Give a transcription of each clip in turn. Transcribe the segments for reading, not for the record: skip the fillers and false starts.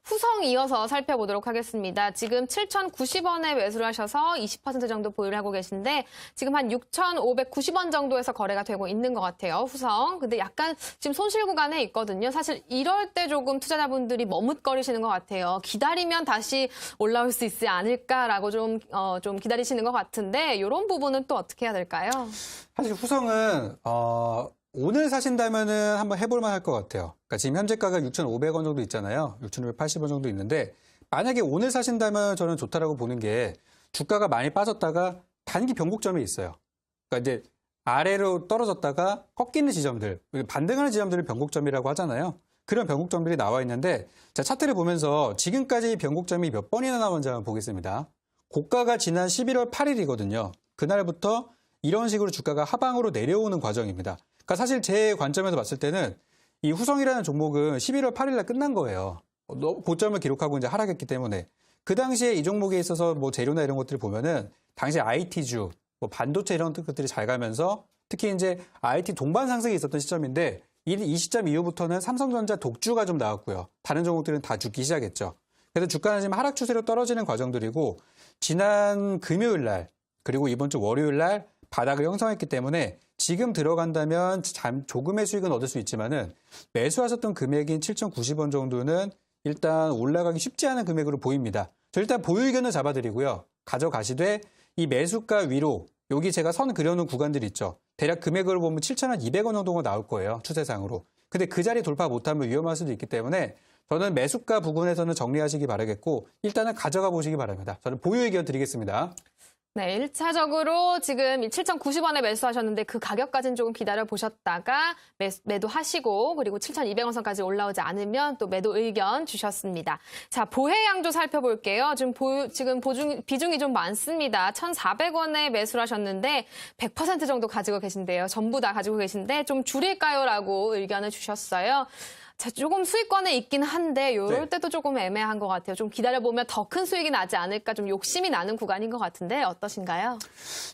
후성 이어서 살펴보도록 하겠습니다. 지금 7,090원에 매수를 하셔서 20% 정도 보유를 하고 계신데 지금 한 6,590원 정도에서 거래가 되고 있는 것 같아요. 후성. 근데 약간 지금 손실 구간에 있거든요. 사실 이럴 때 조금 투자자분들이 머뭇거리시는 것 같아요. 기다리면 다시 올라올 수 있지 않을까라고 좀 기다리시는 것 같은데 이런 부분은 또 어떻게 해야 될까요? 사실 후성은 오늘 사신다면은 한번 해볼 만할 것 같아요. 그러니까 지금 현재가가 6,500원 정도 있잖아요. 6,580원 정도 있는데 만약에 오늘 사신다면 저는 좋다라고 보는 게 주가가 많이 빠졌다가 단기 변곡점이 있어요. 그러니까 이제 아래로 떨어졌다가 꺾이는 지점들, 반등하는 지점들을 변곡점이라고 하잖아요. 그런 변곡점들이 나와 있는데 자, 차트를 보면서 지금까지 변곡점이 몇 번이나 나온지 한번 보겠습니다. 고가가 지난 11월 8일이거든요. 그날부터 이런 식으로 주가가 하방으로 내려오는 과정입니다. 그러니까 사실 제 관점에서 봤을 때는 이 후성이라는 종목은 11월 8일 날 끝난 거예요. 고점을 기록하고 이제 하락했기 때문에 그 당시에 이 종목에 있어서 뭐 재료나 이런 것들을 보면은 당시 IT주, 뭐 반도체 이런 것들이 잘 가면서 특히 이제 IT 동반 상승이 있었던 시점인데 이 시점 이후부터는 삼성전자 독주가 좀 나왔고요. 다른 종목들은 다 죽기 시작했죠. 그래서 주가는 지금 하락 추세로 떨어지는 과정들이고 지난 금요일 날 그리고 이번 주 월요일 날 바닥을 형성했기 때문에 지금 들어간다면 조금의 수익은 얻을 수 있지만은 매수하셨던 금액인 7,090원 정도는 일단 올라가기 쉽지 않은 금액으로 보입니다. 저 일단 보유 의견을 잡아드리고요. 가져가시되 이 매수가 위로 여기 제가 선 그려놓은 구간들이 있죠. 대략 금액을 보면 7,200원 정도가 나올 거예요. 추세상으로. 근데 그 자리 돌파 못하면 위험할 수도 있기 때문에 저는 매수가 부분에서는 정리하시기 바라겠고 일단은 가져가 보시기 바랍니다. 저는 보유 의견 드리겠습니다. 네, 1차적으로 지금 7,090원에 매수하셨는데 그 가격까지는 조금 기다려 보셨다가 매도하시고 그리고 7,200원 선까지 올라오지 않으면 또 매도 의견 주셨습니다. 자, 보혜 양조 살펴볼게요. 지금 비중이 좀 많습니다. 1,400원에 매수를 하셨는데 100% 정도 가지고 계신데요. 전부 다 가지고 계신데 좀 줄일까요?라고 의견을 주셨어요. 자, 조금 수익권에 있긴 한데 이럴 때도 조금 애매한 것 같아요. 좀 기다려보면 더 큰 수익이 나지 않을까 좀 욕심이 나는 구간인 것 같은데 어떠신가요?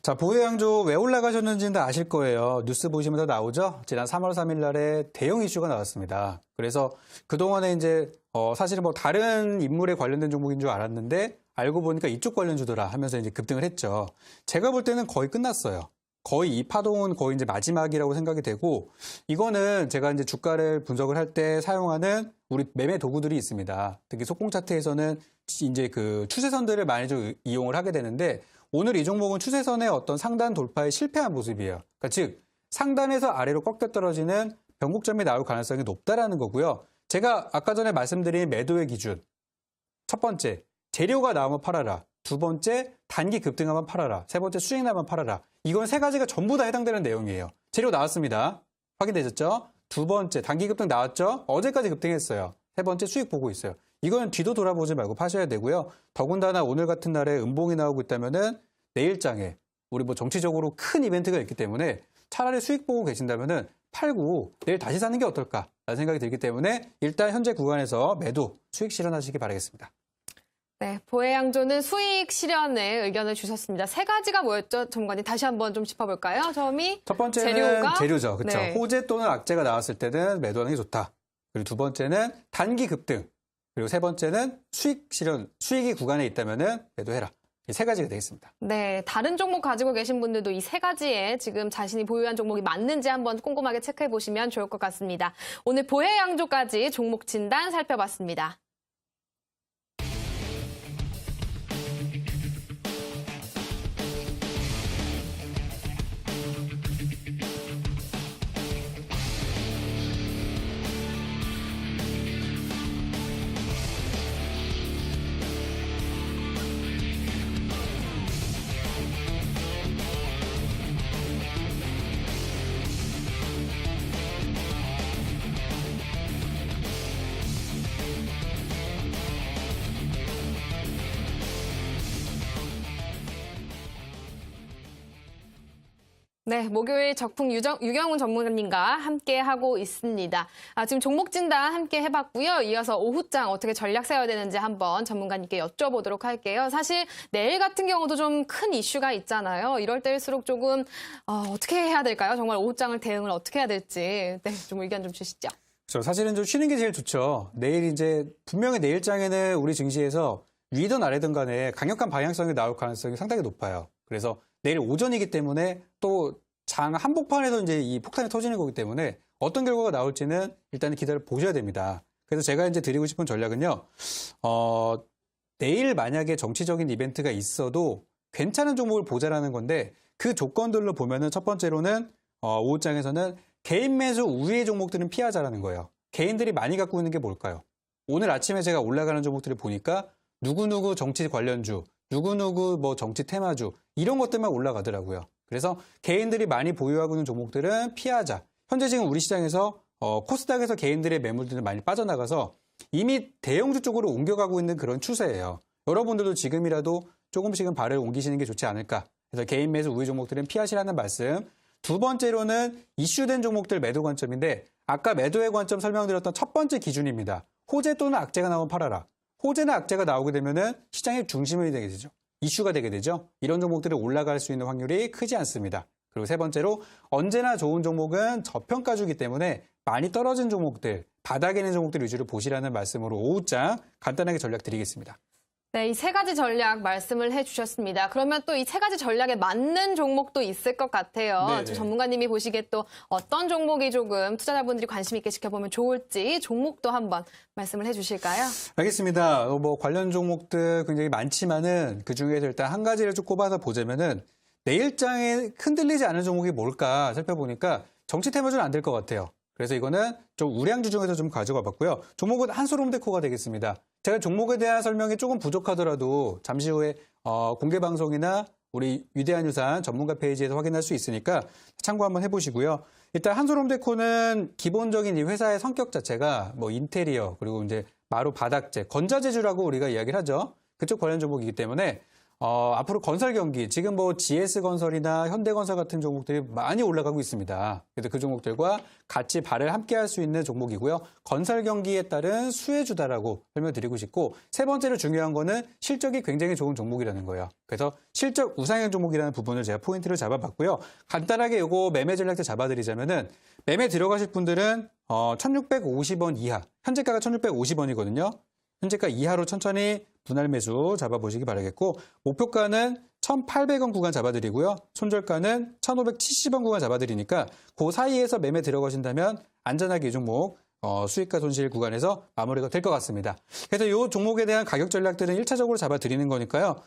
자, 보유 양조 왜 올라가셨는지는 다 아실 거예요. 뉴스 보시면 다 나오죠? 지난 3월 3일 날에 대형 이슈가 나왔습니다. 그래서 그동안에 이제 사실은 뭐 다른 인물에 관련된 종목인 줄 알았는데 알고 보니까 이쪽 관련주더라 하면서 이제 급등을 했죠. 제가 볼 때는 거의 끝났어요. 거의 이 파동은 거의 이제 마지막이라고 생각이 되고 이거는 제가 이제 주가를 분석을 할 때 사용하는 우리 매매 도구들이 있습니다. 특히 속공 차트에서는 이제 그 추세선들을 많이 좀 이용을 하게 되는데 오늘 이 종목은 추세선의 어떤 상단 돌파에 실패한 모습이에요. 그러니까 즉 상단에서 아래로 꺾여 떨어지는 변곡점이 나올 가능성이 높다라는 거고요. 제가 아까 전에 말씀드린 매도의 기준 첫 번째 재료가 나오면 팔아라. 두 번째, 단기 급등하면 팔아라. 세 번째, 수익 나면 팔아라. 이건 세 가지가 전부 다 해당되는 내용이에요. 재료 나왔습니다. 확인되셨죠? 두 번째, 단기 급등 나왔죠? 어제까지 급등했어요. 세 번째, 수익 보고 있어요. 이건 뒤도 돌아보지 말고 파셔야 되고요. 더군다나 오늘 같은 날에 음봉이 나오고 있다면은 내일장에 우리 뭐 정치적으로 큰 이벤트가 있기 때문에 차라리 수익 보고 계신다면은 팔고 내일 다시 사는 게 어떨까라는 생각이 들기 때문에 일단 현재 구간에서 매도, 수익 실현하시기 바라겠습니다. 네, 보혜 양조는 수익 실현에 의견을 주셨습니다. 세 가지가 뭐였죠, 전문가님? 다시 한번 좀 짚어볼까요? 처음이 첫 번째는 재료죠. 그렇죠. 네. 호재 또는 악재가 나왔을 때는 매도하는 게 좋다. 그리고 두 번째는 단기 급등. 그리고 세 번째는 수익 실현, 수익이 구간에 있다면은 매도해라. 이 세 가지가 되겠습니다. 네, 다른 종목 가지고 계신 분들도 이 세 가지에 지금 자신이 보유한 종목이 맞는지 한번 꼼꼼하게 체크해 보시면 좋을 것 같습니다. 오늘 보혜 양조까지 종목 진단 살펴봤습니다. 네, 목요일 적풍 유경훈 전문가님과 함께 하고 있습니다. 지금 종목 진단 함께 해봤고요. 이어서 오후장 어떻게 전략 세워야 되는지 한번 전문가님께 여쭤보도록 할게요. 사실 내일 같은 경우도 좀 큰 이슈가 있잖아요. 이럴 때일수록 조금 어떻게 해야 될까요? 정말 오후장을 대응을 어떻게 해야 될지 네, 좀 의견 좀 주시죠. 사실은 좀 쉬는 게 제일 좋죠. 내일 이제 분명히 내일장에는 우리 증시에서 위든 아래든 간에 강력한 방향성이 나올 가능성이 상당히 높아요. 그래서 내일 오전이기 때문에 또 장 한복판에서 이제 이 폭탄이 터지는 거기 때문에 어떤 결과가 나올지는 일단은 기다려 보셔야 됩니다. 그래서 제가 이제 드리고 싶은 전략은요, 내일 만약에 정치적인 이벤트가 있어도 괜찮은 종목을 보자라는 건데 그 조건들로 보면은 첫 번째로는 오후장에서는 개인 매수 우위의 종목들은 피하자라는 거예요. 개인들이 많이 갖고 있는 게 뭘까요? 오늘 아침에 제가 올라가는 종목들을 보니까 누구누구 정치 관련주, 누구누구 뭐 정치 테마주 이런 것들만 올라가더라고요. 그래서 개인들이 많이 보유하고 있는 종목들은 피하자. 현재 지금 우리 시장에서 코스닥에서 개인들의 매물들은 많이 빠져나가서 이미 대형주 쪽으로 옮겨가고 있는 그런 추세예요. 여러분들도 지금이라도 조금씩은 발을 옮기시는 게 좋지 않을까. 그래서 개인 매수 우위 종목들은 피하시라는 말씀. 두 번째로는 이슈된 종목들 매도 관점인데 아까 매도의 관점 설명드렸던 첫 번째 기준입니다. 호재 또는 악재가 나오면 팔아라. 호재나 악재가 나오게 되면은 시장의 중심이 되게 되죠. 이슈가 되게 되죠. 이런 종목들이 올라갈 수 있는 확률이 크지 않습니다. 그리고 세 번째로 언제나 좋은 종목은 저평가주기 때문에 많이 떨어진 종목들, 바닥에 있는 종목들 위주로 보시라는 말씀으로 오후장 간단하게 전략 드리겠습니다. 네, 이 세 가지 전략 말씀을 해주셨습니다. 그러면 또 이 세 가지 전략에 맞는 종목도 있을 것 같아요. 네네. 전문가님이 보시기에 또 어떤 종목이 조금 투자자분들이 관심 있게 지켜보면 좋을지 종목도 한번 말씀을 해주실까요? 알겠습니다. 뭐 관련 종목들 굉장히 많지만은 그 중에서 일단 한 가지를 좀 꼽아서 보자면은 내일장에 흔들리지 않은 종목이 뭘까 살펴보니까 정치 테마주는 안 될 것 같아요. 그래서 이거는 좀 우량주 중에서 좀 가져가 봤고요. 종목은 한솔홈데코가 되겠습니다. 제가 종목에 대한 설명이 조금 부족하더라도 잠시 후에 공개 방송이나 우리 위대한 유산 전문가 페이지에서 확인할 수 있으니까 참고 한번 해보시고요. 일단 한솔홈데코는 기본적인 이 회사의 성격 자체가 뭐 인테리어 그리고 이제 마루 바닥재, 건자재주라고 우리가 이야기를 하죠. 그쪽 관련 종목이기 때문에 앞으로 건설 경기, 지금 뭐 GS건설이나 현대건설 같은 종목들이 많이 올라가고 있습니다. 그래서 그 종목들과 같이 발을 함께 할 수 있는 종목이고요. 건설 경기에 따른 수혜주다라고 설명드리고 싶고, 세 번째로 중요한 거는 실적이 굉장히 좋은 종목이라는 거예요. 그래서 실적 우상향 종목이라는 부분을 제가 포인트를 잡아봤고요. 간단하게 이거 매매 전략도 잡아드리자면은, 매매 들어가실 분들은 1650원 이하, 현재가가 1650원이거든요. 현재가 이하로 천천히 분할 매수 잡아보시기 바라겠고, 목표가는 1,800원 구간 잡아드리고요. 손절가는 1,570원 구간 잡아드리니까 그 사이에서 매매 들어가신다면 안전하게 이 종목 수익과 손실 구간에서 마무리가 될 것 같습니다. 그래서 이 종목에 대한 가격 전략들은 1차적으로 잡아드리는 거니까요.